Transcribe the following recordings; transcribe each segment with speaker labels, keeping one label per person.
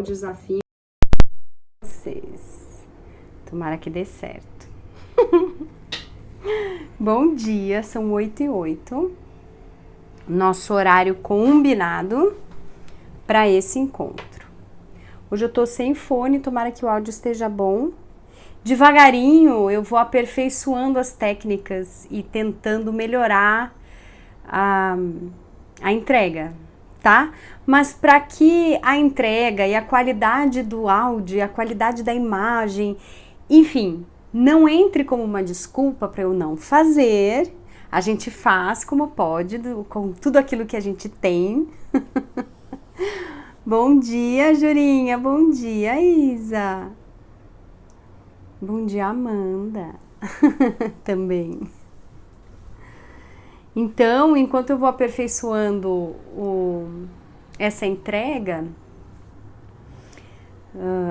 Speaker 1: desafio para vocês. Tomara que dê certo. Bom dia, são 8h08. Nosso horário combinado para esse encontro. Hoje eu tô sem fone, tomara que o áudio esteja bom. Devagarinho eu vou aperfeiçoando as técnicas e tentando melhorar a entrega, tá? Mas para que a entrega e a qualidade do áudio, a qualidade da imagem, enfim, não entre como uma desculpa para eu não fazer, a gente faz como pode, com tudo aquilo que a gente tem. Bom dia, Jurinha, bom dia, Isa. Bom dia, Amanda. Também. Então, enquanto eu vou aperfeiçoando essa entrega,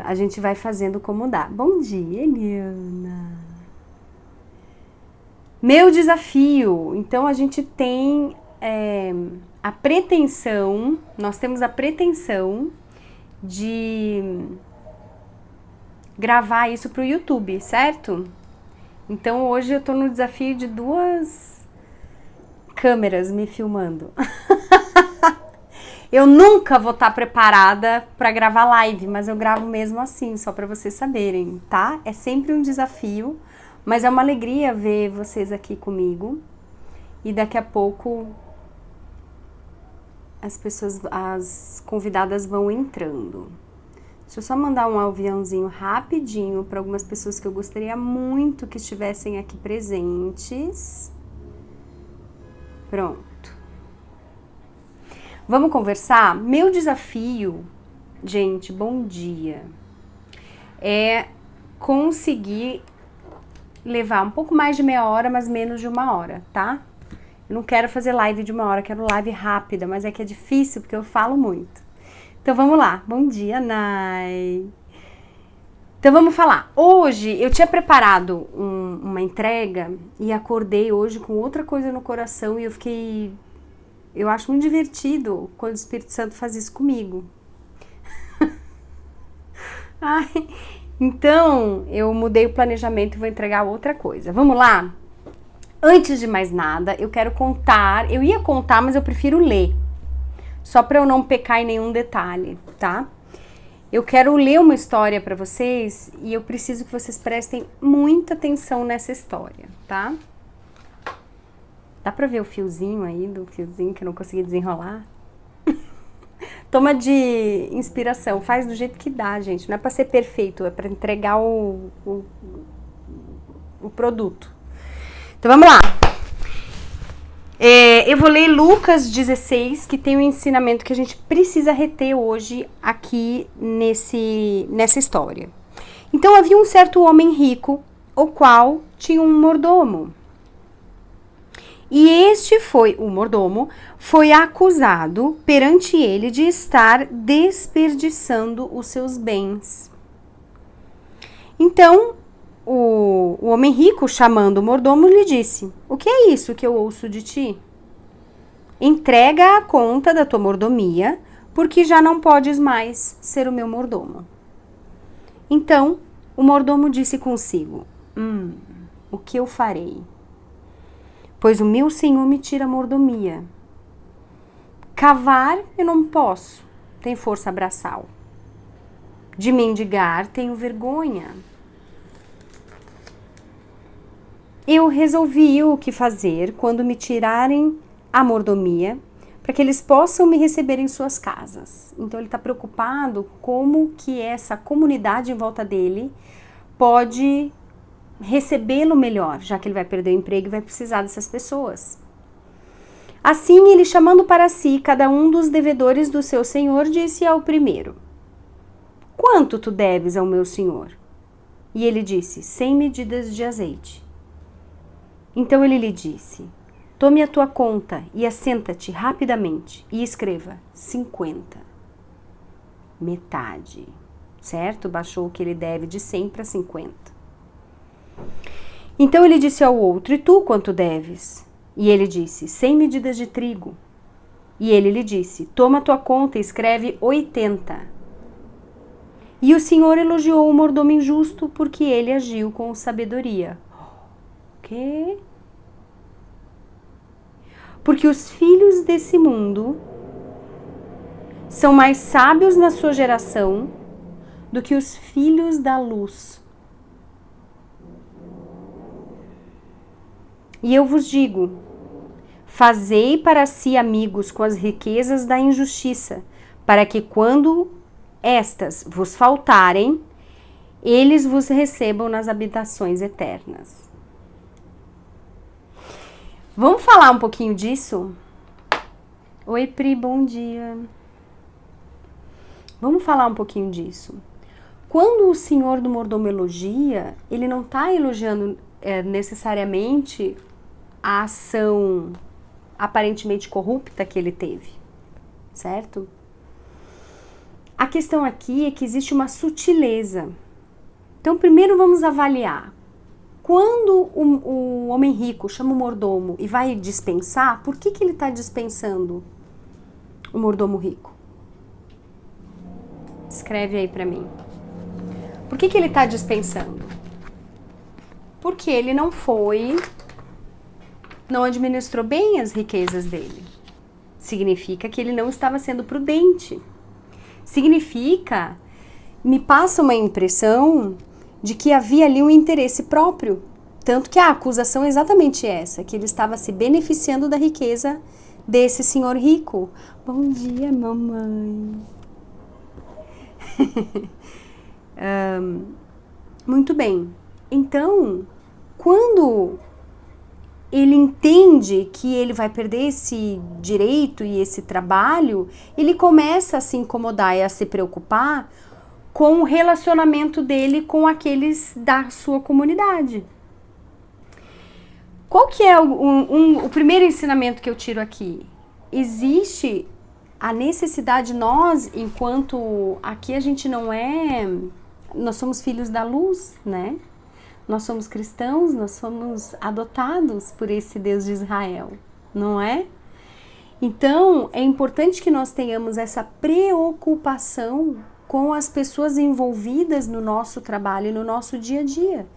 Speaker 1: a gente vai fazendo como dá. Bom dia, Eliana. Meu desafio. Então, a gente tem a pretensão, nós temos a pretensão de gravar isso para o YouTube, certo? Então, hoje eu tô no desafio de 2 câmeras me filmando. Eu nunca vou estar preparada para gravar live, mas eu gravo mesmo assim, só para vocês saberem, tá? É sempre um desafio, mas é uma alegria ver vocês aqui comigo. E daqui a pouco as convidadas vão entrando. Deixa eu só mandar um aviãozinho rapidinho para algumas pessoas que eu gostaria muito que estivessem aqui presentes. Pronto. Vamos conversar? Meu desafio, gente, bom dia, é conseguir levar um pouco mais de meia hora, mas menos de 1 hora, tá? Eu não quero fazer live de 1 hora, quero live rápida, mas é que é difícil porque eu falo muito. Então vamos lá. Bom dia, Nai. Então vamos falar. Hoje eu tinha preparado uma entrega e acordei hoje com outra coisa no coração e eu acho muito divertido quando o Espírito Santo faz isso comigo. Ai, então eu mudei o planejamento e vou entregar outra coisa. Vamos lá? Antes de mais nada, eu quero contar, eu ia contar, mas eu prefiro ler, só para eu não pecar em nenhum detalhe, tá? Eu quero ler uma história para vocês e eu preciso que vocês prestem muita atenção nessa história, tá? Dá pra ver o fiozinho aí, do fiozinho que eu não consegui desenrolar? Toma de inspiração, faz do jeito que dá, gente. Não é pra ser perfeito, é pra entregar o produto. Então vamos lá. Eu vou ler Lucas 16, que tem um ensinamento que a gente precisa reter hoje aqui nessa história. Então havia um certo homem rico, o qual tinha um mordomo. E o mordomo, foi acusado perante ele de estar desperdiçando os seus bens. Então, o homem rico, chamando o mordomo, lhe disse: "O que é isso que eu ouço de ti? Entrega a conta da tua mordomia, porque já não podes mais ser o meu mordomo." Então, o mordomo disse consigo: o que eu farei? Pois o meu senhor me tira a mordomia. Cavar eu não posso, tenho força braçal. De mendigar tenho vergonha. Eu resolvi o que fazer quando me tirarem a mordomia, para que eles possam me receber em suas casas. Então ele está preocupado como que essa comunidade em volta dele pode recebê-lo melhor, já que ele vai perder o emprego e vai precisar dessas pessoas. Assim, ele, chamando para si cada um dos devedores do seu senhor, disse ao primeiro: "Quanto tu deves ao meu senhor?" E ele disse: 100 medidas de azeite. Então ele lhe disse: "Tome a tua conta e assenta-te rapidamente e escreva 50. Metade, certo? Baixou o que ele deve de 100 para 50. Então ele disse ao outro: "E tu quanto deves?" E ele disse: 100 medidas de trigo. E ele lhe disse: "Toma a tua conta e escreve 80. E o Senhor elogiou o mordomo injusto porque ele agiu com sabedoria. O Porque os filhos desse mundo são mais sábios na sua geração do que os filhos da luz. E eu vos digo, fazei para si amigos com as riquezas da injustiça, para que quando estas vos faltarem, eles vos recebam nas habitações eternas. Vamos falar um pouquinho disso? Oi, Pri, bom dia. Vamos falar um pouquinho disso. Quando o senhor do mordomo elogia, ele não está elogiando necessariamente a ação aparentemente corrupta que ele teve, certo? A questão aqui é que existe uma sutileza. Então, primeiro vamos avaliar. Quando o homem rico chama o mordomo e vai dispensar, por que ele está dispensando o mordomo rico? Escreve aí para mim. Por que ele está dispensando? Porque ele não administrou bem as riquezas dele. Significa que ele não estava sendo prudente. Significa, me passa uma impressão de que havia ali um interesse próprio. Tanto que a acusação é exatamente essa, que ele estava se beneficiando da riqueza desse senhor rico. Bom dia, mamãe. Muito bem. Então, quando ele entende que ele vai perder esse direito e esse trabalho, ele começa a se incomodar e a se preocupar com o relacionamento dele com aqueles da sua comunidade. Qual que é o primeiro ensinamento que eu tiro aqui? Existe a necessidade, nós, enquanto aqui a gente não é, nós somos filhos da luz, né? Nós somos cristãos, nós somos adotados por esse Deus de Israel, não é? Então, é importante que nós tenhamos essa preocupação com as pessoas envolvidas no nosso trabalho e no nosso dia a dia.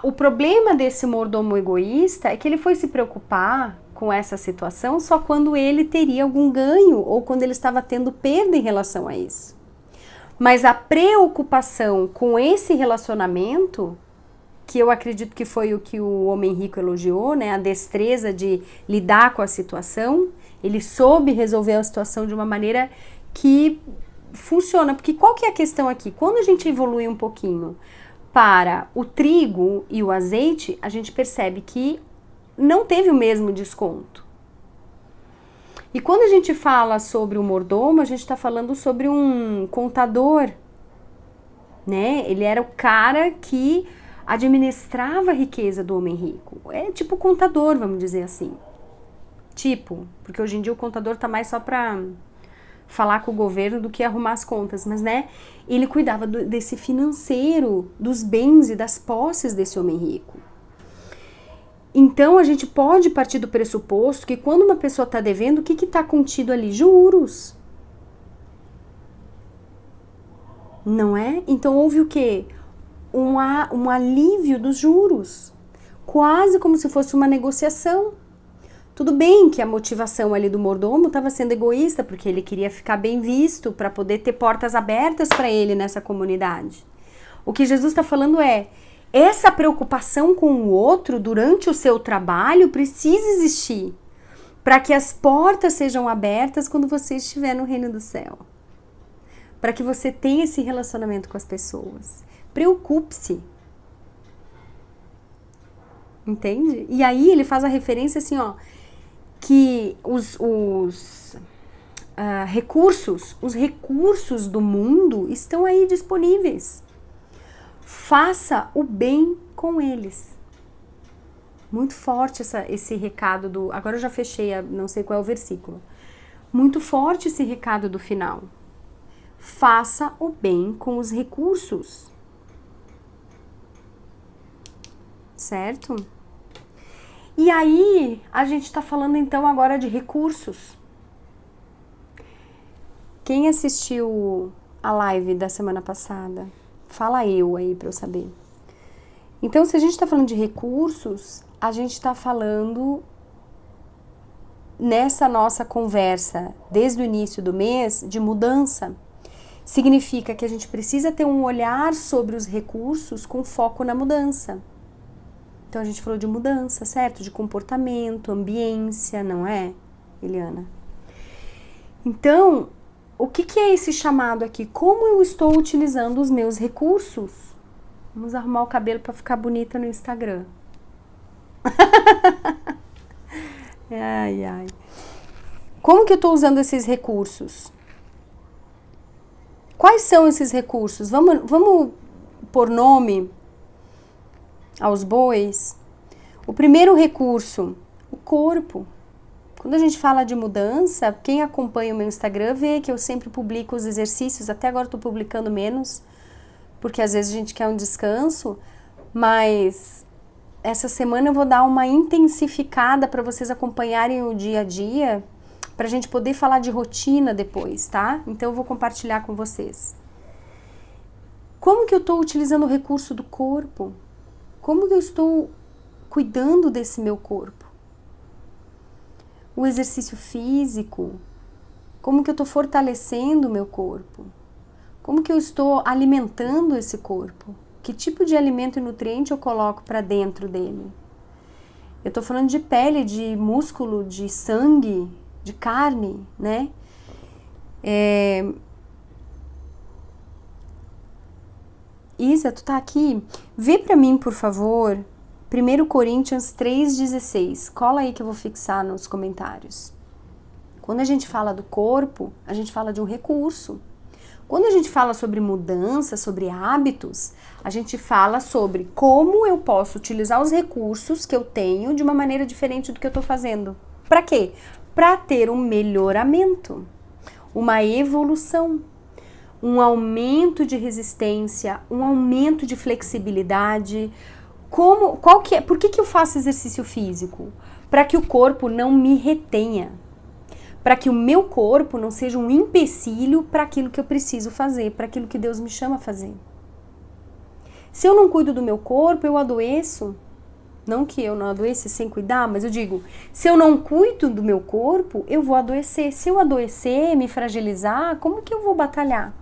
Speaker 1: O problema desse mordomo egoísta é que ele foi se preocupar com essa situação só quando ele teria algum ganho ou quando ele estava tendo perda em relação a isso. Mas a preocupação com esse relacionamento, que eu acredito que foi o que o homem rico elogiou, né? A destreza de lidar com a situação, ele soube resolver a situação de uma maneira que funciona. Porque qual que é a questão aqui? Quando a gente evolui um pouquinho para o trigo e o azeite, a gente percebe que não teve o mesmo desconto. E quando a gente fala sobre o mordomo, a gente está falando sobre um contador, né? Ele era o cara que administrava a riqueza do homem rico. É tipo contador, vamos dizer assim. Tipo, porque hoje em dia o contador tá mais só para falar com o governo do que arrumar as contas, mas né, ele cuidava desse financeiro, dos bens e das posses desse homem rico. Então a gente pode partir do pressuposto que quando uma pessoa está devendo, o que está contido ali? Juros. Não é? Então houve o quê? Um alívio dos juros. Quase como se fosse uma negociação. Tudo bem que a motivação ali do mordomo estava sendo egoísta, porque ele queria ficar bem visto para poder ter portas abertas para ele nessa comunidade. O que Jesus está falando é, essa preocupação com o outro durante o seu trabalho precisa existir para que as portas sejam abertas quando você estiver no reino do céu. Para que você tenha esse relacionamento com as pessoas. Preocupe-se. Entende? E aí ele faz a referência assim, ó, que os recursos do mundo estão aí disponíveis. Faça o bem com eles. Muito forte esse recado do... Agora eu já fechei, não sei qual é o versículo. Muito forte esse recado do final. Faça o bem com os recursos. Certo? E aí, a gente tá falando então agora de recursos. Quem assistiu a live da semana passada? Fala eu aí para eu saber. Então, se a gente está falando de recursos, a gente está falando nessa nossa conversa, desde o início do mês, de mudança. Significa que a gente precisa ter um olhar sobre os recursos com foco na mudança. Então, a gente falou de mudança, certo? De comportamento, ambiência, não é, Eliana? Então, o que é esse chamado aqui? Como eu estou utilizando os meus recursos? Vamos arrumar o cabelo para ficar bonita no Instagram. Ai, ai. Como que eu estou usando esses recursos? Quais são esses recursos? Vamos pôr nome aos bois? O primeiro recurso, o corpo. Quando a gente fala de mudança, quem acompanha o meu Instagram vê que eu sempre publico os exercícios, até agora estou publicando menos, porque às vezes a gente quer um descanso, mas essa semana eu vou dar uma intensificada para vocês acompanharem o dia a dia, para a gente poder falar de rotina depois, tá? Então eu vou compartilhar com vocês. Como que eu estou utilizando o recurso do corpo? Como que eu estou cuidando desse meu corpo? O exercício físico, como que eu estou fortalecendo o meu corpo? Como que eu estou alimentando esse corpo? Que tipo de alimento e nutriente eu coloco para dentro dele? Eu estou falando de pele, de músculo, de sangue, de carne, né? Isa, tu tá aqui? Vê para mim, por favor, 1 Coríntios 3,16. Cola aí que eu vou fixar nos comentários. Quando a gente fala do corpo, a gente fala de um recurso. Quando a gente fala sobre mudança, sobre hábitos, a gente fala sobre como eu posso utilizar os recursos que eu tenho de uma maneira diferente do que eu tô fazendo. Para quê? Para ter um melhoramento, uma evolução, um aumento de resistência, um aumento de flexibilidade. Por que eu faço exercício físico? Para que o corpo não me retenha. Para que o meu corpo não seja um empecilho para aquilo que eu preciso fazer, para aquilo que Deus me chama a fazer. Se eu não cuido do meu corpo, eu adoeço. Não que eu não adoeça sem cuidar, mas eu digo, se eu não cuido do meu corpo, eu vou adoecer. Se eu adoecer, me fragilizar, como que eu vou batalhar?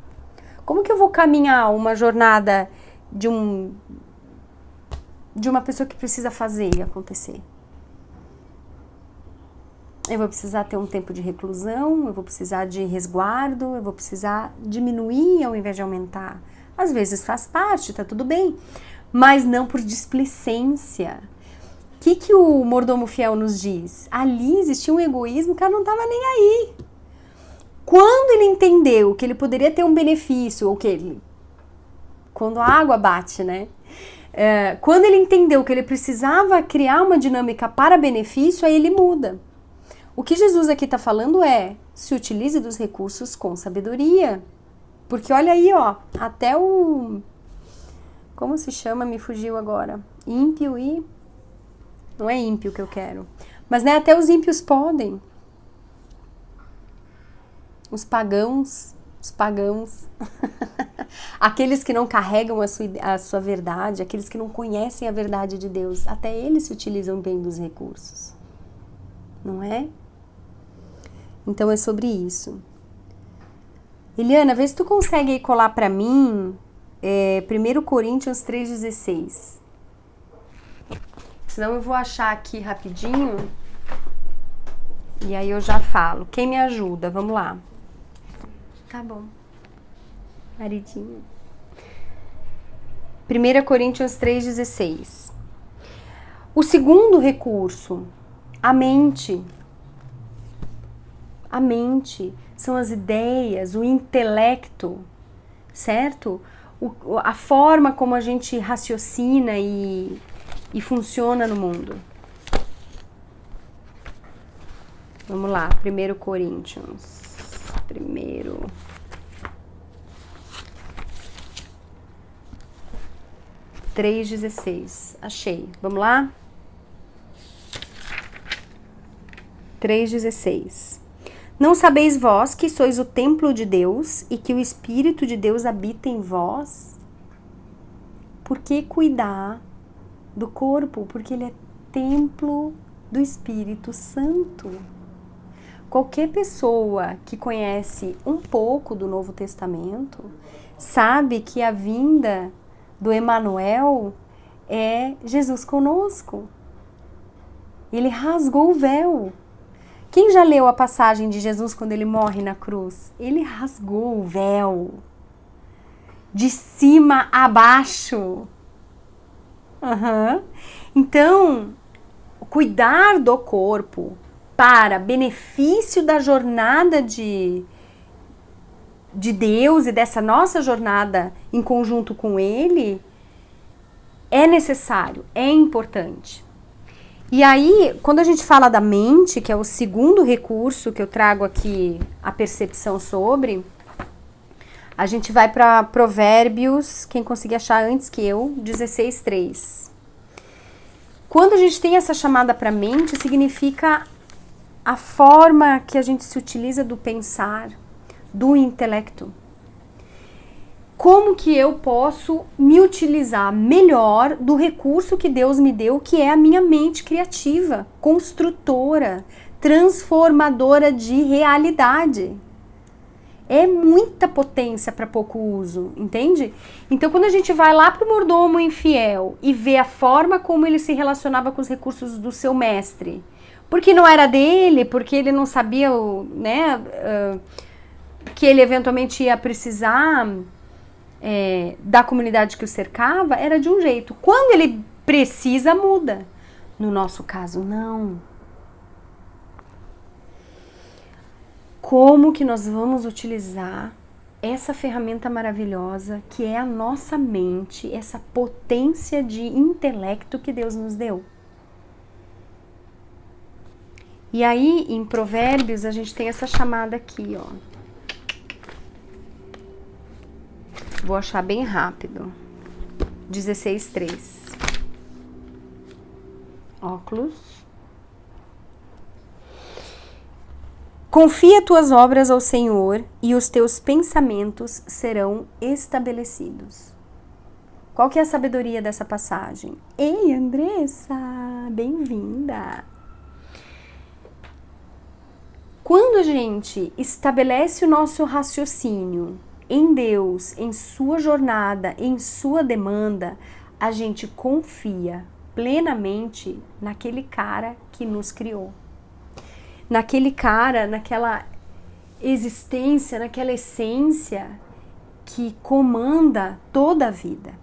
Speaker 1: Como que eu vou caminhar uma jornada de uma pessoa que precisa fazer e acontecer? Eu vou precisar ter um tempo de reclusão, eu vou precisar de resguardo, eu vou precisar diminuir ao invés de aumentar. Às vezes faz parte, tá tudo bem, mas não por displicência. O que o mordomo fiel nos diz? Ali existia um egoísmo, o cara não tava nem aí. Quando ele entendeu que ele poderia ter um benefício, ou que ele... Quando a água bate, né? Quando ele entendeu que ele precisava criar uma dinâmica para benefício, aí ele muda. O que Jesus aqui está falando é, se utilize dos recursos com sabedoria. Porque olha aí, ó, até o... Como se chama? Me fugiu agora. Ímpio e... Não é ímpio que eu quero. Mas né, até os ímpios podem. Os pagãos. Aqueles que não carregam a sua verdade, aqueles que não conhecem a verdade de Deus, até eles se utilizam bem dos recursos. Não é? Então é sobre isso. Eliana, vê se tu consegue colar para mim 1 Coríntios 3,16. Senão eu vou achar aqui rapidinho e aí eu já falo. Quem me ajuda? Vamos lá. Tá bom. Maridinho. 1 Coríntios 3,16. O segundo recurso, a mente. A mente são as ideias, o intelecto, certo? A forma como a gente raciocina e funciona no mundo. Vamos lá, 1 Coríntios. 3,16. Achei. Vamos lá? 3,16. Não sabeis vós que sois o templo de Deus e que o Espírito de Deus habita em vós? Por que cuidar do corpo? Porque ele é templo do Espírito Santo. Qualquer pessoa que conhece um pouco do Novo Testamento sabe que a vinda do Emanuel é Jesus conosco. Ele rasgou o véu. Quem já leu a passagem de Jesus quando ele morre na cruz? Ele rasgou o véu. De cima a baixo. Então, cuidar do corpo para benefício da jornada de Deus e dessa nossa jornada em conjunto com Ele é necessário, é importante. E aí, quando a gente fala da mente, que é o segundo recurso que eu trago aqui a percepção sobre, a gente vai para Provérbios, quem conseguir achar antes que eu, 16:3. Quando a gente tem essa chamada para a mente, significa a forma que a gente se utiliza do pensar, do intelecto. Como que eu posso me utilizar melhor do recurso que Deus me deu, que é a minha mente criativa, construtora, transformadora de realidade. É muita potência para pouco uso, entende? Então, quando a gente vai lá para o mordomo infiel e vê a forma como ele se relacionava com os recursos do seu mestre, porque não era dele, porque ele não sabia, né, que ele eventualmente ia precisar da comunidade que o cercava, era de um jeito. Quando ele precisa, muda. No nosso caso, não. Como que nós vamos utilizar essa ferramenta maravilhosa que é a nossa mente, essa potência de intelecto que Deus nos deu? E aí, em Provérbios, a gente tem essa chamada aqui, ó. Vou achar bem rápido. 16:3. Óculos. Confia tuas obras ao Senhor e os teus pensamentos serão estabelecidos. Qual que é a sabedoria dessa passagem? Ei, Andressa, bem-vinda! Quando a gente estabelece o nosso raciocínio em Deus, em sua jornada, em sua demanda, a gente confia plenamente naquele cara que nos criou. Naquele cara, naquela existência, naquela essência que comanda toda a vida.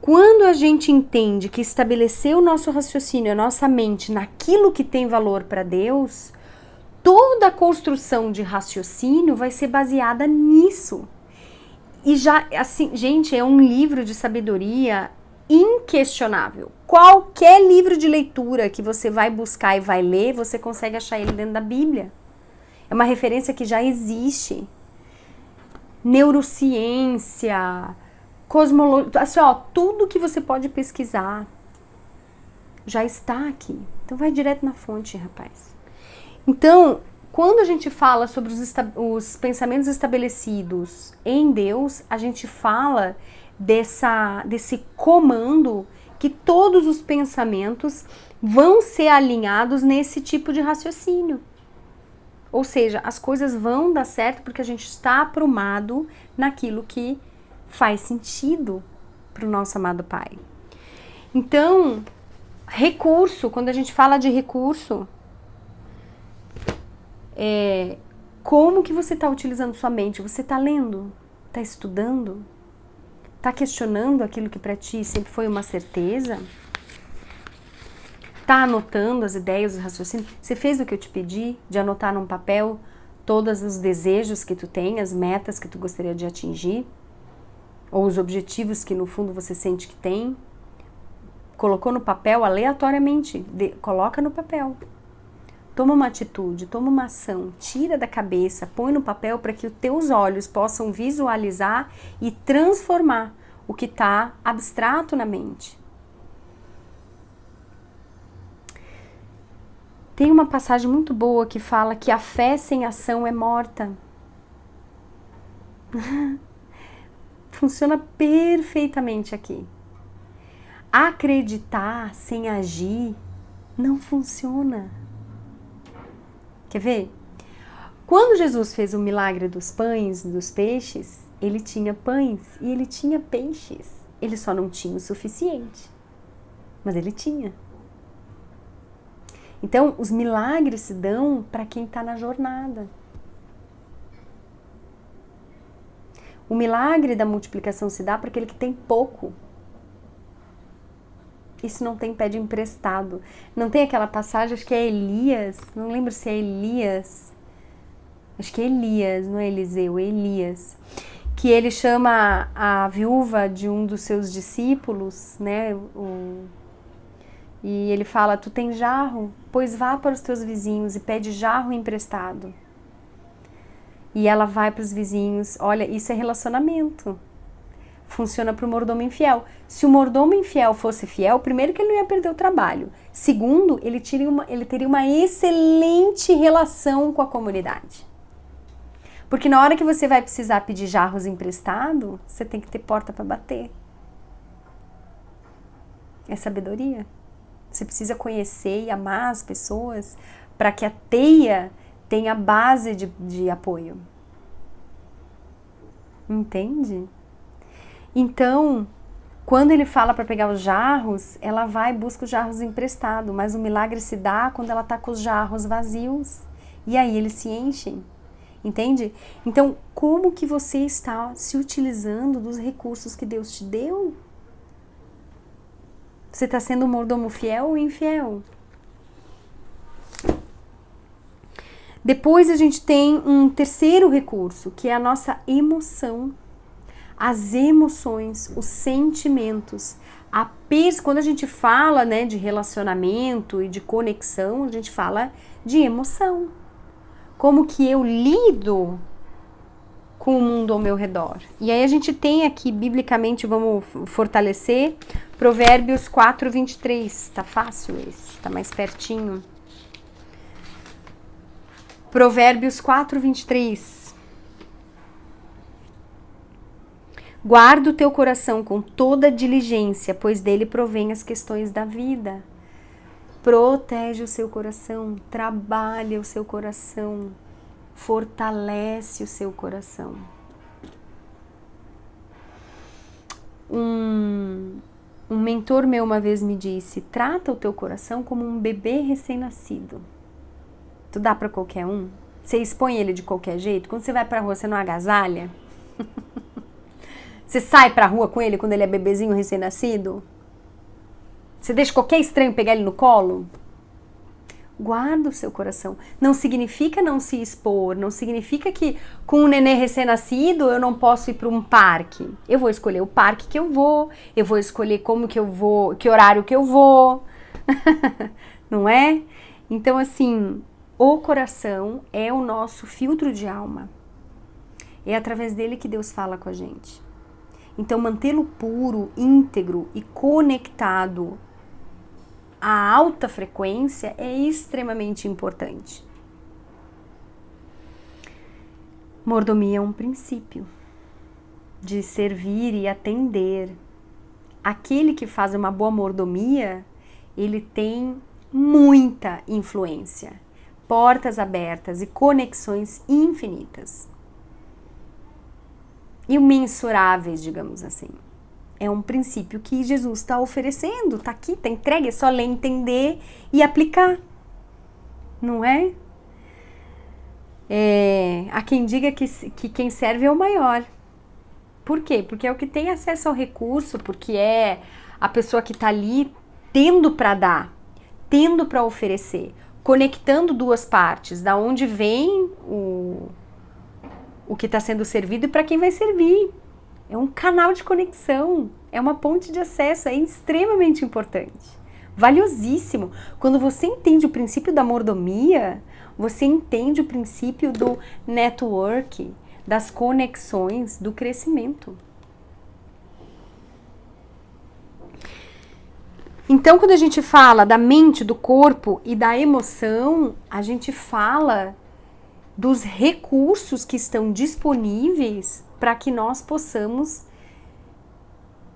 Speaker 1: Quando a gente entende que estabelecer o nosso raciocínio, a nossa mente naquilo que tem valor para Deus, toda a construção de raciocínio vai ser baseada nisso. E já, assim, gente, é um livro de sabedoria inquestionável. Qualquer livro de leitura que você vai buscar e vai ler, você consegue achar ele dentro da Bíblia. É uma referência que já existe. Neurociência, cosmologia, assim, ó, tudo que você pode pesquisar já está aqui. Então vai direto na fonte, rapaz. Então, quando a gente fala sobre os pensamentos estabelecidos em Deus, a gente fala desse comando que todos os pensamentos vão ser alinhados nesse tipo de raciocínio. Ou seja, as coisas vão dar certo porque a gente está aprumado naquilo que faz sentido para o nosso amado Pai. Então, recurso, quando a gente fala de recurso, como que você está utilizando sua mente? Você está lendo? Está estudando? Está questionando aquilo que para ti sempre foi uma certeza? Está anotando as ideias, os raciocínios? Você fez o que eu te pedi de anotar num papel todos os desejos que tu tem, as metas que tu gostaria de atingir? Ou os objetivos que no fundo você sente que tem? Colocou no papel aleatoriamente? Coloca no papel. Toma uma atitude, toma uma ação, tira da cabeça, põe no papel para que os teus olhos possam visualizar e transformar o que está abstrato na mente. Tem uma passagem muito boa que fala que a fé sem ação é morta. Funciona perfeitamente aqui. Acreditar sem agir não funciona. Quer ver? Quando Jesus fez o milagre dos pães, dos peixes, ele tinha pães e ele tinha peixes. Ele só não tinha o suficiente, mas ele tinha. Então, os milagres se dão para quem está na jornada. O milagre da multiplicação se dá para aquele que tem pouco. Isso não tem, pede emprestado. Não tem aquela passagem, acho que é Elias, não lembro se é Elias, acho que é Elias, não é Eliseu, é Elias, que ele chama a viúva de um dos seus discípulos, né, e ele fala, tu tem jarro? Pois vá para os teus vizinhos e pede jarro emprestado. E ela vai para os vizinhos, olha, isso é relacionamento. Funciona para o mordomo infiel. Se o mordomo infiel fosse fiel, primeiro que ele não ia perder o trabalho. Segundo, ele teria uma excelente relação com a comunidade. Porque na hora que você vai precisar pedir jarros emprestado, você tem que ter porta para bater. É sabedoria. Você precisa conhecer e amar as pessoas para que a teia tenha base de apoio. Entende? Então, quando ele fala para pegar os jarros, ela vai e busca os jarros emprestados, mas o milagre se dá quando ela está com os jarros vazios. E aí eles se enchem. Entende? Então, como que você está se utilizando dos recursos que Deus te deu? Você está sendo um mordomo fiel ou infiel? Depois a gente tem um terceiro recurso, que é a nossa emoção. As emoções, os sentimentos. Quando a gente fala, né, de relacionamento e de conexão, a gente fala de emoção. Como que eu lido com o mundo ao meu redor. E aí a gente tem aqui, biblicamente, vamos fortalecer, Provérbios 4:23. Tá fácil esse, tá mais pertinho. Provérbios 4:23. Guarda o teu coração com toda diligência, pois dele provém as questões da vida. Protege o seu coração, trabalha o seu coração, fortalece o seu coração. Um mentor meu uma vez me disse, trata o teu coração como um bebê recém-nascido. Tu dá pra qualquer um? Você expõe ele de qualquer jeito? Quando você vai pra rua, você não agasalha? Você sai pra rua com ele quando ele é bebezinho recém-nascido? Você deixa qualquer estranho pegar ele no colo? Guarda o seu coração. Não significa não se expor, não significa que com um nenê recém-nascido eu não posso ir para um parque. Eu vou escolher o parque que eu vou escolher como que eu vou, que horário que eu vou. Não é? Então, assim, o coração é o nosso filtro de alma. É através dele que Deus fala com a gente. Então, mantê-lo puro, íntegro e conectado à alta frequência é extremamente importante. Mordomia é um princípio de servir e atender. Aquele que faz uma boa mordomia, ele tem muita influência, portas abertas e conexões infinitas. Imensuráveis, digamos assim. É um princípio que Jesus está oferecendo, está aqui, está entregue, é só ler, entender e aplicar. Não é? Há quem diga que quem serve é o maior. Por quê? Porque é o que tem acesso ao recurso, porque é a pessoa que está ali tendo para dar, tendo para oferecer, conectando duas partes, da onde vem o que está sendo servido e para quem vai servir. É um canal de conexão, é uma ponte de acesso, é extremamente importante, valiosíssimo. Quando você entende o princípio da mordomia, você entende o princípio do network, das conexões, do crescimento. Então, quando a gente fala da mente, do corpo e da emoção, a gente fala dos recursos que estão disponíveis para que nós possamos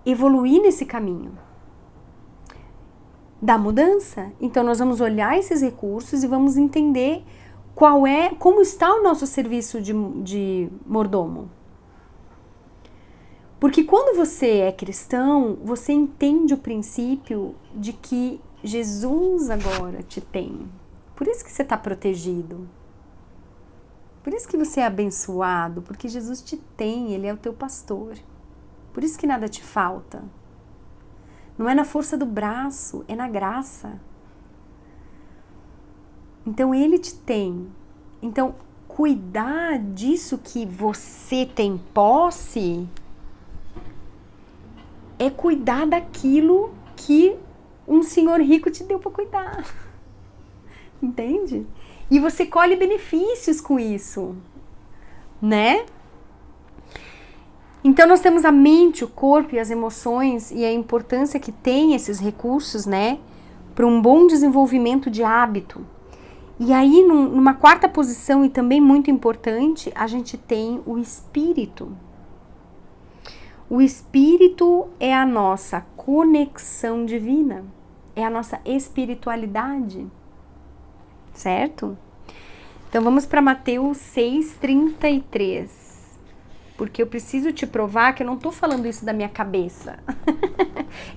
Speaker 1: evoluir nesse caminho da mudança. Então, nós vamos olhar esses recursos e vamos entender como está o nosso serviço de mordomo. Porque quando você é cristão, você entende o princípio de que Jesus agora te tem. Por isso que você está protegido. Por isso que você é abençoado, porque Jesus te tem, Ele é o teu pastor. Por isso que nada te falta. Não é na força do braço, é na graça. Então Ele te tem. Então, cuidar disso que você tem posse é cuidar daquilo que um senhor rico te deu para cuidar. Entende? E você colhe benefícios com isso, né? Então nós temos a mente, o corpo e as emoções e a importância que tem esses recursos, né? Para um bom desenvolvimento de hábito. E aí, numa quarta posição e também muito importante, a gente tem o espírito. O espírito é a nossa conexão divina, é a nossa espiritualidade, certo? Então vamos para Mateus 6,33, porque eu preciso te provar que eu não estou falando isso da minha cabeça.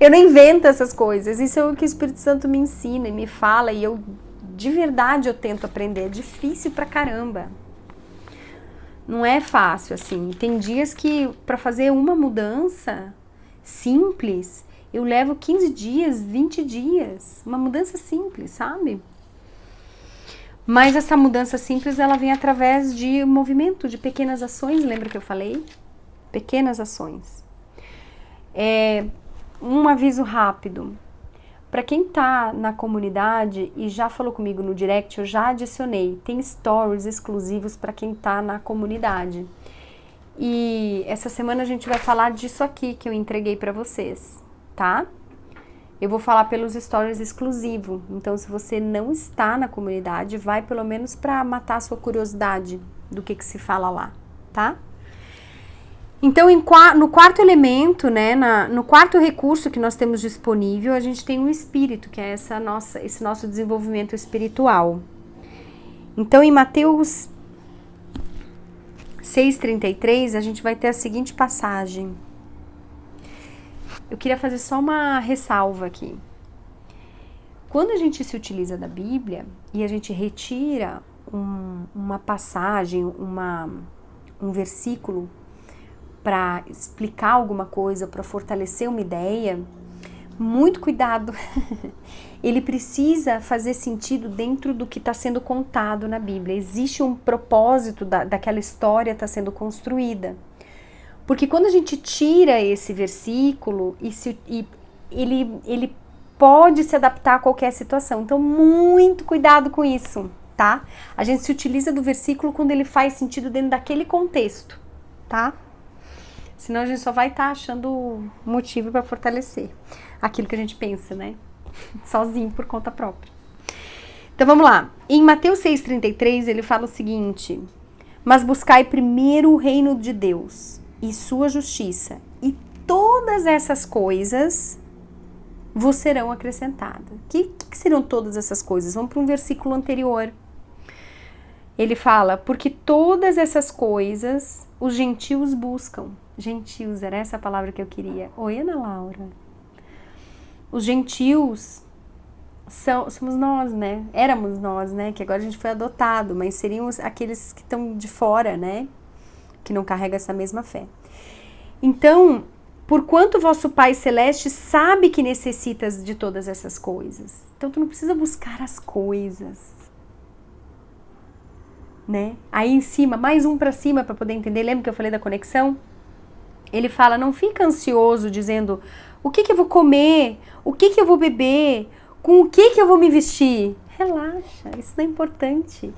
Speaker 1: Eu não invento essas coisas, isso é o que o Espírito Santo me ensina e me fala, e de verdade eu tento aprender, é difícil pra caramba. Não é fácil, assim. Tem dias que para fazer uma mudança simples, eu levo 15 dias, 20 dias. Uma mudança simples, sabe? Mas essa mudança simples, ela vem através de movimento, de pequenas ações. Lembra que eu falei? Pequenas ações. Um aviso rápido. Para quem tá na comunidade e já falou comigo no direct, eu já adicionei. Tem stories exclusivos para quem tá na comunidade. E essa semana a gente vai falar disso aqui que eu entreguei para vocês, tá? Eu vou falar pelos stories exclusivos. Então, se você não está na comunidade, vai pelo menos para matar a sua curiosidade do que se fala lá, tá? Então, no quarto elemento, né, no quarto recurso que nós temos disponível, a gente tem o espírito, que é esse nosso desenvolvimento espiritual. Então, em Mateus 6,33, a gente vai ter a seguinte passagem. Eu queria fazer só uma ressalva aqui. Quando a gente se utiliza da Bíblia e a gente retira uma passagem, um versículo, para explicar alguma coisa, para fortalecer uma ideia, muito cuidado. Ele precisa fazer sentido dentro do que está sendo contado na Bíblia. Existe um propósito daquela história está sendo construída. Porque quando a gente tira esse versículo, ele pode se adaptar a qualquer situação. Então, muito cuidado com isso, tá? A gente se utiliza do versículo quando ele faz sentido dentro daquele contexto, tá? Senão a gente só vai estar achando motivo para fortalecer aquilo que a gente pensa, né? Sozinho, por conta própria. Então vamos lá. Em Mateus 6,33 ele fala o seguinte: mas buscai primeiro o reino de Deus e sua justiça, e todas essas coisas vos serão acrescentadas. O que serão todas essas coisas? Vamos para um versículo anterior. Ele fala, porque todas essas coisas os gentios buscam. Gentios, era essa a palavra que eu queria. Oi, Ana Laura. Os gentios somos nós, né? Éramos nós, né? Que agora a gente foi adotado, mas seriam aqueles que estão de fora, né? Que não carregam essa mesma fé. Então, porquanto vosso Pai Celeste sabe que necessitas de todas essas coisas. Então, tu não precisa buscar as coisas, né? Aí em cima, mais um para cima para poder entender. Lembra que eu falei da conexão? Ele fala, não fica ansioso dizendo o que eu vou comer, o que eu vou beber, com o que eu vou me vestir. Relaxa, isso não é importante.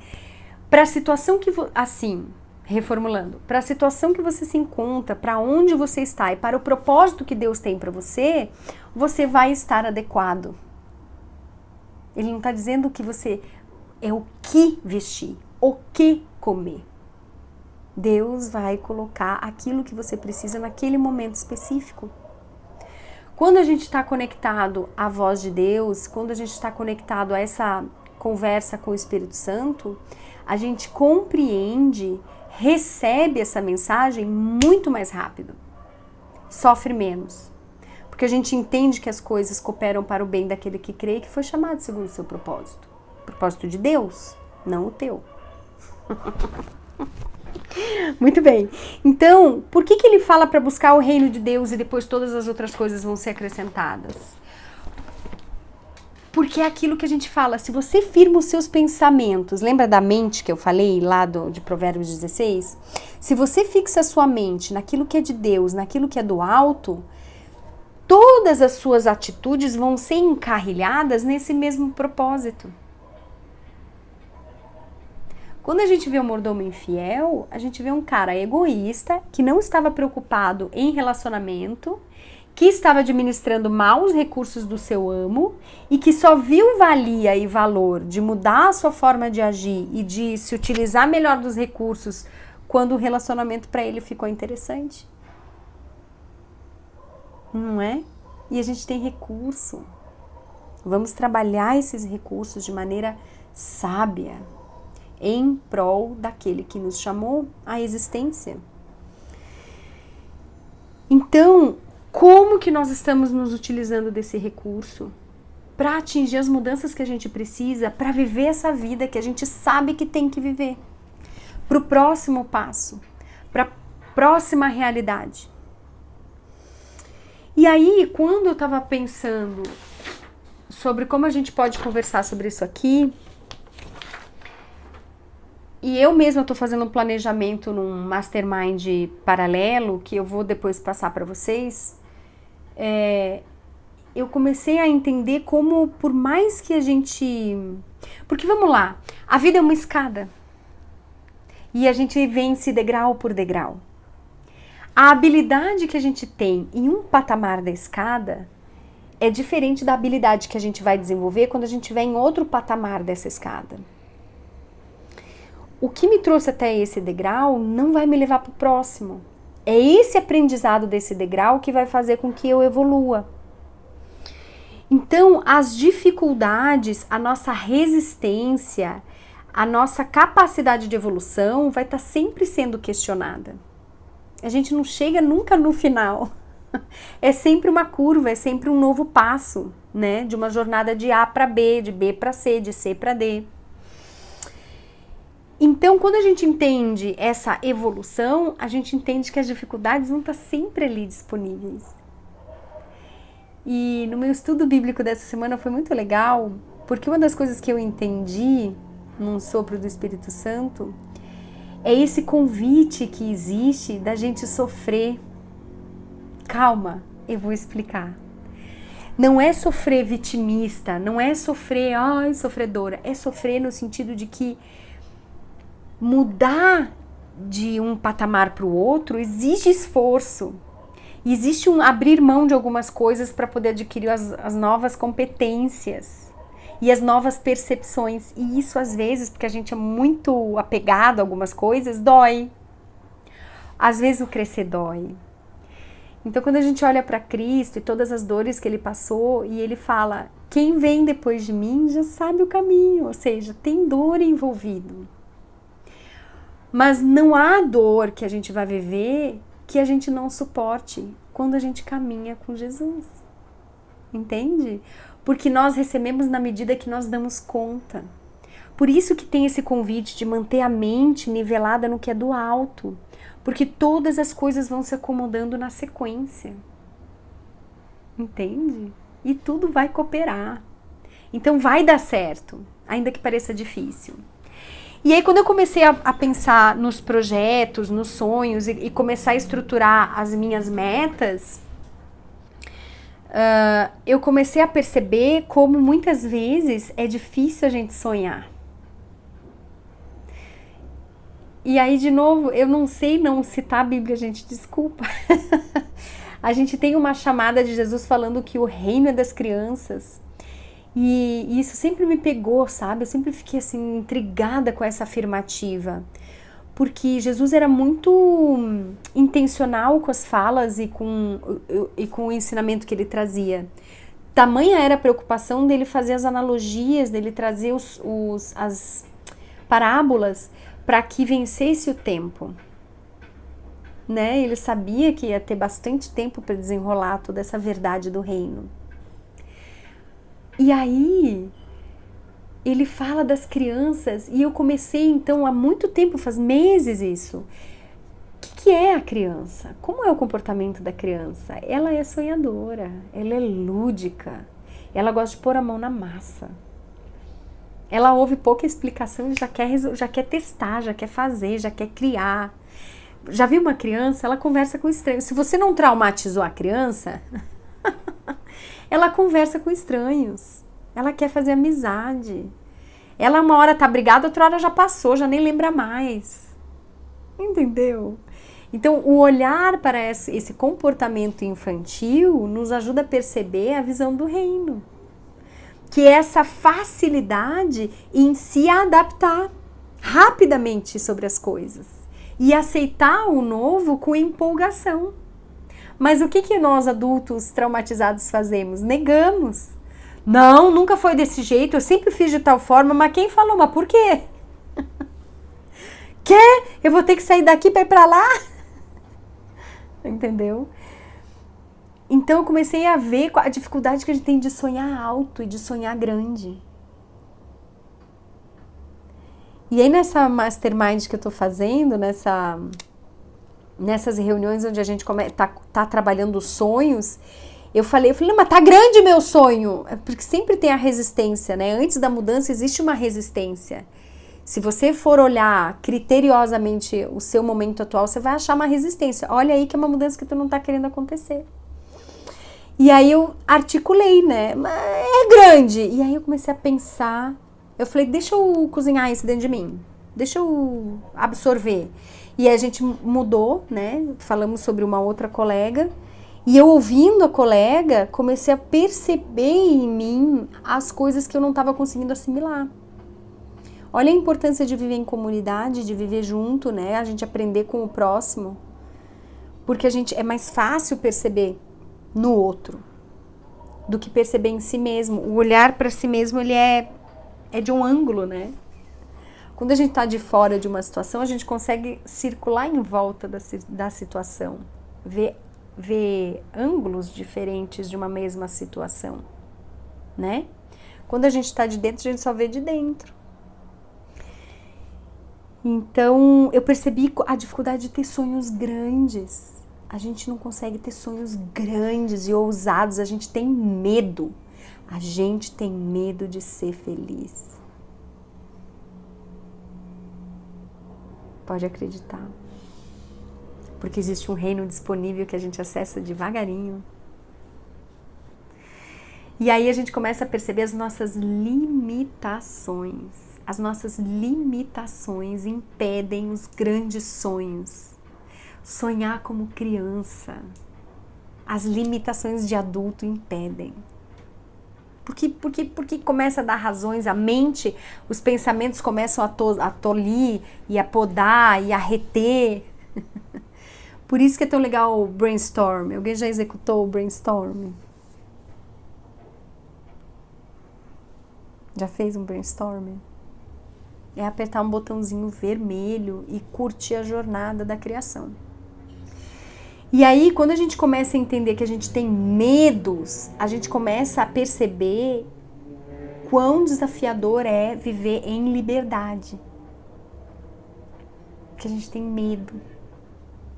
Speaker 1: Para a situação assim, Reformulando, para a situação que você se encontra, para onde você está e para o propósito que Deus tem para você, você vai estar adequado. Ele não está dizendo que você é o que vestir, o que comer. Deus vai colocar aquilo que você precisa naquele momento específico. Quando a gente está conectado à voz de Deus, quando a gente está conectado a essa conversa com o Espírito Santo, a gente compreende, recebe essa mensagem muito mais rápido, sofre menos, porque a gente entende que as coisas cooperam para o bem daquele que crê e que foi chamado segundo o seu propósito. O propósito de Deus, não o teu. Muito bem. Então, por que ele fala para buscar o reino de Deus e depois todas as outras coisas vão ser acrescentadas? Porque é aquilo que a gente fala, se você firma os seus pensamentos, lembra da mente que eu falei lá de Provérbios 16? Se você fixa a sua mente naquilo que é de Deus, naquilo que é do alto, todas as suas atitudes vão ser encarrilhadas nesse mesmo propósito. Quando a gente vê um mordomo infiel, a gente vê um cara egoísta, que não estava preocupado em relacionamento, que estava administrando mal os recursos do seu amo e que só viu valia e valor de mudar a sua forma de agir e de se utilizar melhor dos recursos quando o relacionamento para ele ficou interessante. Não é? E a gente tem recurso. Vamos trabalhar esses recursos de maneira sábia, em prol daquele que nos chamou à existência. Então, como que nós estamos nos utilizando desse recurso para atingir as mudanças que a gente precisa, para viver essa vida que a gente sabe que tem que viver, para o próximo passo, para a próxima realidade? E aí, quando eu estava pensando sobre como a gente pode conversar sobre isso aqui, e eu mesma estou fazendo um planejamento num mastermind paralelo, que eu vou depois passar para vocês, eu comecei a entender como, por mais que a gente... Porque vamos lá, a vida é uma escada. E a gente vence degrau por degrau. A habilidade que a gente tem em um patamar da escada é diferente da habilidade que a gente vai desenvolver quando a gente estiver em outro patamar dessa escada. O que me trouxe até esse degrau não vai me levar para o próximo. É esse aprendizado desse degrau que vai fazer com que eu evolua. Então, as dificuldades, a nossa resistência, a nossa capacidade de evolução vai estar sempre sendo questionada. A gente não chega nunca no final. É sempre uma curva, é sempre um novo passo, né? De uma jornada de A para B, de B para C, de C para D. Então, quando a gente entende essa evolução, a gente entende que as dificuldades vão estar sempre ali disponíveis. E no meu estudo bíblico dessa semana foi muito legal, porque uma das coisas que eu entendi num sopro do Espírito Santo é esse convite que existe da gente sofrer. Calma, eu vou explicar. Não é sofrer vitimista, não é sofrer, ai, sofredora, é sofrer no sentido de que mudar de um patamar para o outro exige esforço. Existe um abrir mão de algumas coisas para poder adquirir as novas competências e as novas percepções. E isso, às vezes, porque a gente é muito apegado a algumas coisas, dói. Às vezes o crescer dói. Então, quando a gente olha para Cristo e todas as dores que ele passou, e ele fala, quem vem depois de mim já sabe o caminho, ou seja, tem dor envolvido. Mas não há dor que a gente vai viver que a gente não suporte quando a gente caminha com Jesus. Entende? Porque nós recebemos na medida que nós damos conta. Por isso que tem esse convite de manter a mente nivelada no que é do alto. Porque todas as coisas vão se acomodando na sequência. Entende? E tudo vai cooperar. Então vai dar certo, ainda que pareça difícil. E aí, quando eu comecei a pensar nos projetos, nos sonhos e começar a estruturar as minhas metas, eu comecei a perceber como muitas vezes é difícil a gente sonhar. E aí, de novo, eu não sei não citar a Bíblia, gente, desculpa. A gente tem uma chamada de Jesus falando que o reino é das crianças. E isso sempre me pegou, sabe? Eu sempre fiquei assim, intrigada com essa afirmativa. Porque Jesus era muito intencional com as falas e com o ensinamento que ele trazia. Tamanha era a preocupação dele fazer as analogias, dele trazer as parábolas para que vencesse o tempo. Né? Ele sabia que ia ter bastante tempo para desenrolar toda essa verdade do reino. E aí, ele fala das crianças e eu comecei então há muito tempo, faz meses isso. O que é a criança? Como é o comportamento da criança? Ela é sonhadora, ela é lúdica, ela gosta de pôr a mão na massa. Ela ouve pouca explicação e já quer testar, já quer fazer, já quer criar. Já viu uma criança? Ela conversa com estranhos. Se você não traumatizou a criança, ela conversa com estranhos. Ela quer fazer amizade. Ela uma hora tá brigada, outra hora já passou, já nem lembra mais. Entendeu? Então, o olhar para esse comportamento infantil nos ajuda a perceber a visão do reino. Que é essa facilidade em se adaptar rapidamente sobre as coisas. E aceitar o novo com empolgação. Mas o que nós adultos traumatizados fazemos? Negamos. Não, nunca foi desse jeito, eu sempre fiz de tal forma, mas quem falou? Mas por quê? Quê? Eu vou ter que sair daqui para ir para lá? Entendeu? Então eu comecei a ver a dificuldade que a gente tem de sonhar alto e de sonhar grande. E aí nessa mastermind que eu tô fazendo, nessas reuniões onde a gente tá trabalhando os sonhos, eu falei, mas tá grande meu sonho, porque sempre tem a resistência, né? Antes da mudança existe uma resistência. Se você for olhar criteriosamente o seu momento atual, você vai achar uma resistência. Olha aí que é uma mudança que tu não tá querendo acontecer. E aí eu articulei, né? É grande. E aí eu comecei a pensar, eu falei, deixa eu cozinhar isso dentro de mim, deixa eu absorver. E aí a gente mudou, né? Falamos sobre uma outra colega. E eu ouvindo a colega, comecei a perceber em mim as coisas que eu não estava conseguindo assimilar. Olha a importância de viver em comunidade, de viver junto, né? A gente aprender com o próximo. Porque é mais fácil perceber no outro do que perceber em si mesmo. O olhar para si mesmo, ele é de um ângulo, né? Quando a gente está de fora de uma situação, a gente consegue circular em volta da situação, ver ângulos diferentes de uma mesma situação, né? Quando a gente está de dentro, a gente só vê de dentro. Então, eu percebi a dificuldade de ter sonhos grandes. A gente não consegue ter sonhos grandes e ousados, a gente tem medo. A gente tem medo de ser feliz. Pode acreditar. Porque existe um reino disponível que a gente acessa devagarinho. E aí a gente começa a perceber as nossas limitações. As nossas limitações impedem os grandes sonhos. Sonhar como criança. As limitações de adulto impedem. Porque começa a dar razões à mente, os pensamentos começam a tolir e a podar e a reter. Por isso que é tão legal o brainstorm. Alguém já executou o brainstorm? Já fez um brainstorm? É apertar um botãozinho vermelho e curtir a jornada da criação. E aí, quando a gente começa a entender que a gente tem medos, a gente começa a perceber quão desafiador é viver em liberdade. Porque a gente tem medo.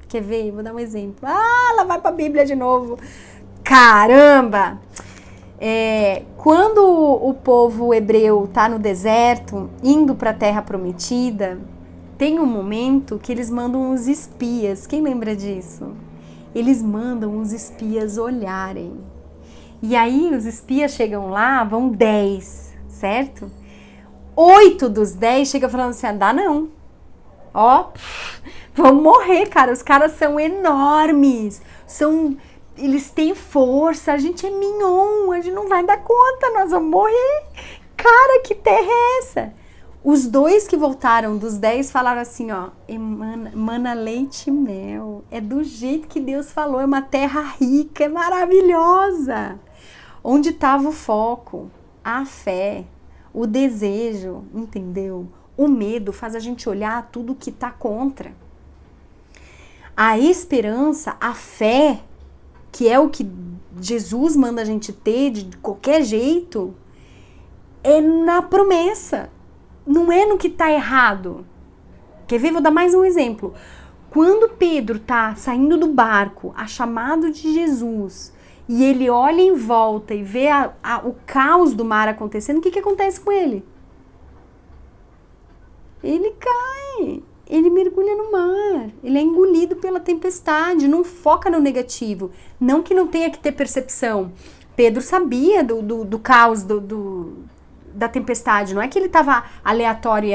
Speaker 1: Quer ver? Vou dar um exemplo. Lá vai pra Bíblia de novo. Caramba! Quando o povo hebreu tá no deserto, indo para a Terra Prometida, tem um momento que eles mandam uns espias. Quem lembra disso? Eles mandam os espias olharem. E aí os espias chegam lá, vão 10, certo? 8 dos 10 chegam falando assim, dá não. Ó, vão morrer, cara. Os caras são enormes. Eles têm força. A gente é mignon. A gente não vai dar conta. Nós vamos morrer. Cara, que terra é essa? Os 2 que voltaram dos 10 falaram assim, ó, emana leite e mel. É do jeito que Deus falou, é uma terra rica, é maravilhosa. Onde estava o foco? A fé, o desejo, entendeu? O medo faz a gente olhar tudo que está contra. A esperança, a fé, que é o que Jesus manda a gente ter de qualquer jeito, é na promessa. Não é no que está errado. Quer ver? Vou dar mais um exemplo. Quando Pedro está saindo do barco, a chamado de Jesus, e ele olha em volta e vê o caos do mar acontecendo, o que acontece com ele? Ele cai, ele mergulha no mar, ele é engolido pela tempestade, não foca no negativo. Não que não tenha que ter percepção. Pedro sabia do caos, da tempestade, não é que ele estava aleatório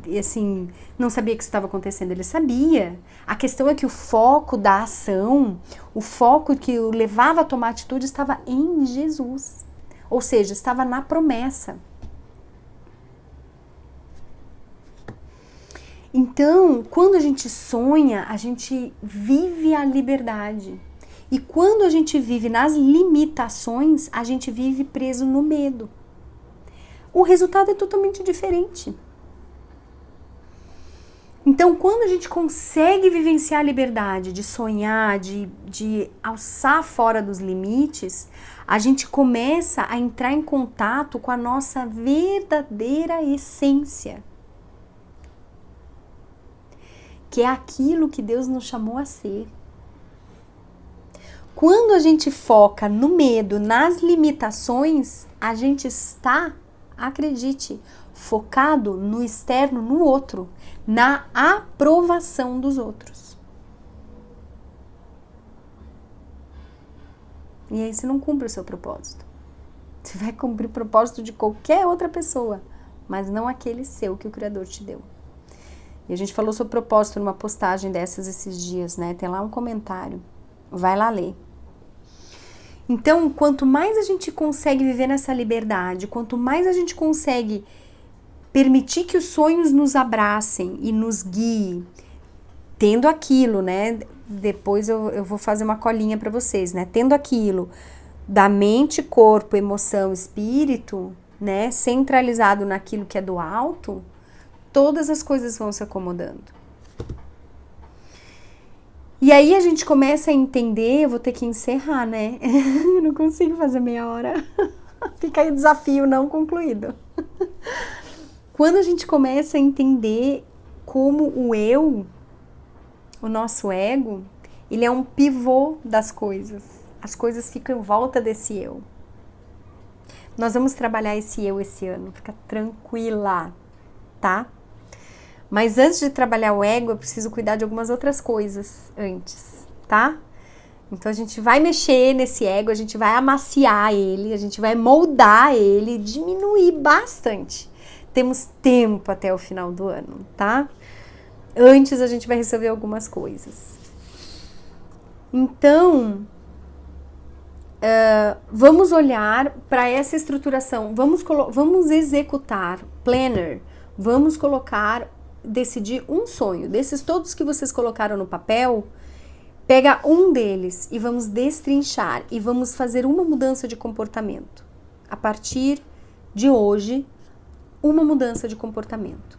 Speaker 1: e assim, não sabia que isso estava acontecendo, ele sabia. A questão é que o foco da ação, o foco que o levava a tomar atitude estava em Jesus, ou seja, estava na promessa. Então, quando a gente sonha, a gente vive a liberdade. E quando a gente vive nas limitações, a gente vive preso no medo. O resultado é totalmente diferente. Então, quando a gente consegue vivenciar a liberdade de sonhar, de alçar fora dos limites, a gente começa a entrar em contato com a nossa verdadeira essência, que é aquilo que Deus nos chamou a ser. Quando a gente foca no medo, nas limitações, a gente está, acredite, focado no externo, no outro, na aprovação dos outros. E aí você não cumpre o seu propósito. Você vai cumprir o propósito de qualquer outra pessoa, mas não aquele seu que o Criador te deu. E a gente falou sobre propósito numa postagem dessas esses dias, né? Tem lá um comentário. Vai lá ler. Então, quanto mais a gente consegue viver nessa liberdade, quanto mais a gente consegue permitir que os sonhos nos abracem e nos guiem, tendo aquilo, né? Depois eu vou fazer uma colinha para vocês, né? Tendo aquilo da mente, corpo, emoção, espírito, né? Centralizado naquilo que é do alto, todas as coisas vão se acomodando. E aí a gente começa a entender, eu vou ter que encerrar, né? Eu não consigo fazer meia hora. Fica aí o desafio não concluído. Quando a gente começa a entender como o eu, o nosso ego, ele é um pivô das coisas. As coisas ficam em volta desse eu. Nós vamos trabalhar esse eu esse ano, fica tranquila, tá? Mas antes de trabalhar o ego, eu preciso cuidar de algumas outras coisas antes, tá? Então a gente vai mexer nesse ego, a gente vai amaciar ele, a gente vai moldar ele, diminuir bastante. Temos tempo até o final do ano, tá? Antes a gente vai resolver algumas coisas. Então, vamos olhar para essa estruturação, vamos executar, planner, vamos decidir um sonho. Desses todos que vocês colocaram no papel, pega um deles e vamos destrinchar e vamos fazer uma mudança de comportamento. A partir de hoje, uma mudança de comportamento.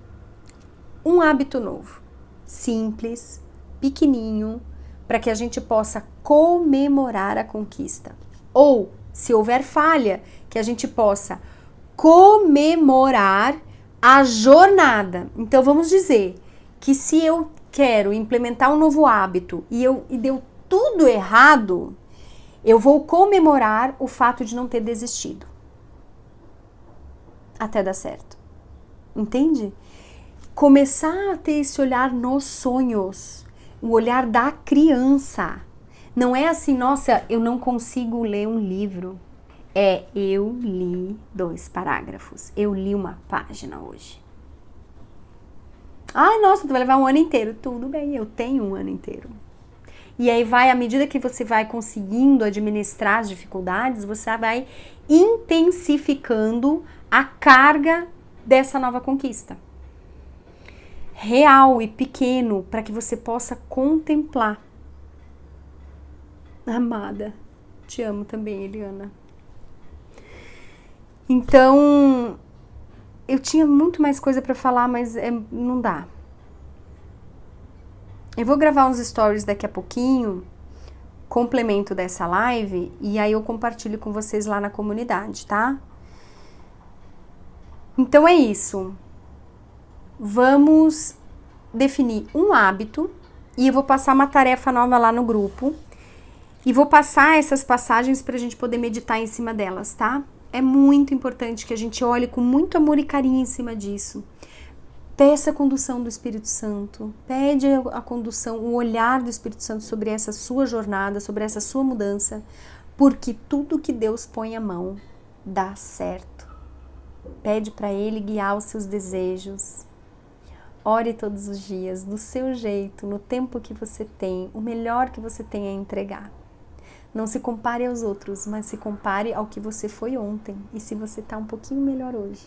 Speaker 1: Um hábito novo, simples, pequenininho, para que a gente possa comemorar a conquista. Ou, se houver falha, que a gente possa comemorar a jornada. Então vamos dizer que se eu quero implementar um novo hábito e deu tudo errado, eu vou comemorar o fato de não ter desistido até dar certo. Entende? Começar a ter esse olhar nos sonhos, o olhar da criança. Não é assim, nossa, eu não consigo ler um livro. Eu li 2 parágrafos, eu li uma página hoje. Ai, nossa, tu vai levar um ano inteiro. Tudo bem, eu tenho um ano inteiro. E aí vai, à medida que você vai conseguindo administrar as dificuldades, você vai intensificando a carga dessa nova conquista. Real e pequeno, para que você possa contemplar. Amada, te amo também, Eliana. Então, eu tinha muito mais coisa para falar, mas não dá. Eu vou gravar uns stories daqui a pouquinho, complemento dessa live, e aí eu compartilho com vocês lá na comunidade, tá? Então é isso. Vamos definir um hábito, e eu vou passar uma tarefa nova lá no grupo, e vou passar essas passagens para a gente poder meditar em cima delas, tá? É muito importante que a gente olhe com muito amor e carinho em cima disso. Peça a condução do Espírito Santo, pede a condução, o olhar do Espírito Santo sobre essa sua jornada, sobre essa sua mudança, porque tudo que Deus põe a mão dá certo. Pede para Ele guiar os seus desejos. Ore todos os dias, do seu jeito, no tempo que você tem, o melhor que você tem a entregar. Não se compare aos outros, mas se compare ao que você foi ontem e se você está um pouquinho melhor hoje,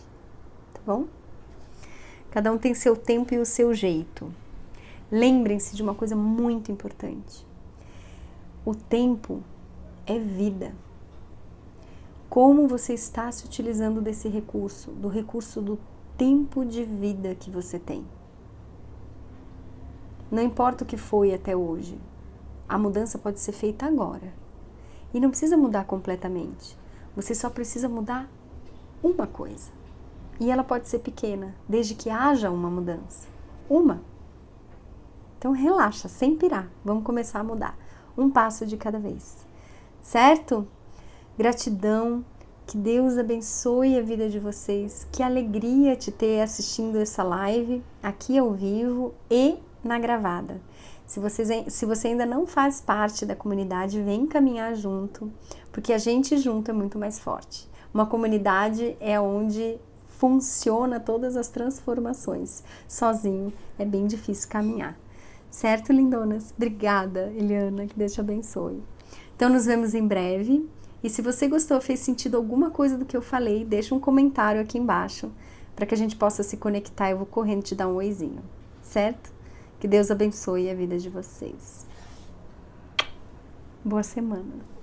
Speaker 1: tá bom? Cada um tem seu tempo e o seu jeito. Lembrem-se de uma coisa muito importante. O tempo é vida. Como você está se utilizando desse recurso, do recurso do tempo de vida que você tem? Não importa o que foi até hoje, a mudança pode ser feita agora. E não precisa mudar completamente. Você só precisa mudar uma coisa. E ela pode ser pequena, desde que haja uma mudança. Uma. Então relaxa, sem pirar. Vamos começar a mudar. Um passo de cada vez. Certo? Gratidão. Que Deus abençoe a vida de vocês. Que alegria te ter assistindo essa live aqui ao vivo e na gravada. Se você ainda não faz parte da comunidade, vem caminhar junto, porque a gente junto é muito mais forte. Uma comunidade é onde funciona todas as transformações. Sozinho é bem difícil caminhar. Certo, lindonas? Obrigada, Eliana, que Deus te abençoe. Então, nos vemos em breve. E se você gostou, fez sentido alguma coisa do que eu falei, deixa um comentário aqui embaixo, para que a gente possa se conectar. Eu vou correndo te dar um oizinho, certo? Que Deus abençoe a vida de vocês. Boa semana.